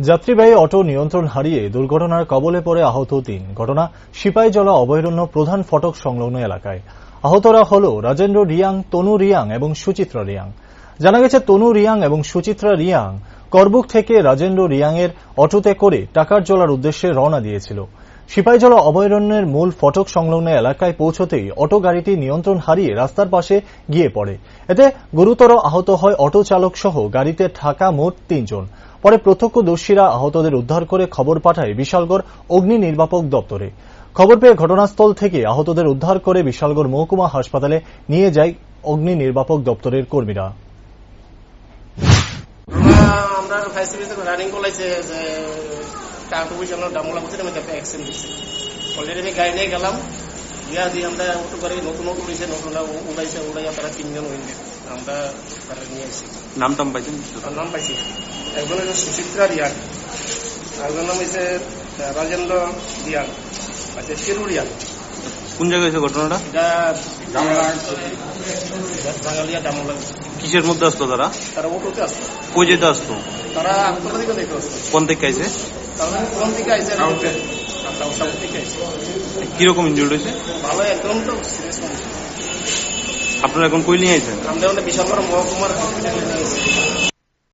যাত্রীবাহী অটো নিয়ন্ত্রণ হারিয়ে দুর্ঘটনার কবলে পড়ে আহত ৩। ঘটনা সিপাহীজলা অভয়ারণ্য প্রধান ফটক সংলগ্ন এলাকায়। আহতরা হল রাজেন্দ্র রিয়াং, তনু রিয়াং এবং সুচিত্রা রিয়াং। জানা গেছে, তনু রিয়াং এবং সুচিত্রা রিয়াং করবুক থেকে রাজেন্দ্র রিয়াংয়ের অটোতে করে টাকারজলার উদ্দেশ্যে রওনা দিয়েছিল। সিপাহীজলা অভয়ারণ্যের মূল ফটক সংলগ্ন এলাকায় পৌঁছতেই অটো গাড়িটি নিয়ন্ত্রণ হারিয়ে রাস্তার পাশে গিয়ে পড়ে। এতে গুরুতর আহত হয় অটো চালক সহ গাড়িতে থাকা মোট ৩ জন। পরে প্রত্যক্ষদর্শীরা আহতদের উদ্ধার করে খবর পাঠায় বিশালগড় অগ্নি নির্বাপক দপ্তরে। খবর পেয়ে ঘটনাস্থল থেকে আহতদের উদ্ধার করে বিশালগড় মহকুমা হাসপাতালে নিয়ে যায় অগ্নি নির্বাপক দপ্তরের কর্মীরা। আমরা ফায়ার সার্ভিসে রানিং বলাইছে যে কাকু বিশাল ডামলা বসে আমি একটা অ্যাক্সিডেন্ট হয়েছে। অলরেডি আমি গাড়ি নিয়ে গেলাম, গিয়া দিয়ে আমরা অটো গাড়ি নতুন উঠেছে, নতুন উড়াইয়া তারা ৩ জন হইলে আমরা তারা নিয়ে আসি। নাম পাইছেন? নাম পাইছি, একজন হচ্ছে সুচিত্রা রিয়াং, একজন নাম হয়েছে রাজেন্দ্র রিয়াং, আচ্ছা চিরু রিয়াং। কোন জায়গায় হয়েছে ঘটনাটা? বাঙালিয়া ডামলা। কিসের মধ্যে আসতো তারা? তারা অটোতে আসতো। কই যেতে আসতো? তারা আপনার দিকে দেখতে আসতো। কোন থেকে আইছে? তারা কোন দিকে আইছে? সাউথ থেকে আইছে। কিরকম ইনজুর্ড হয়েছে? ভালো, একদম তো সিরিয়াস কন্ডিশন। আপনারা এখন কই নিয়ে আইছেন? আমরা বিশালগড় মহকুমার হসপিটালে নিয়ে এসেছি।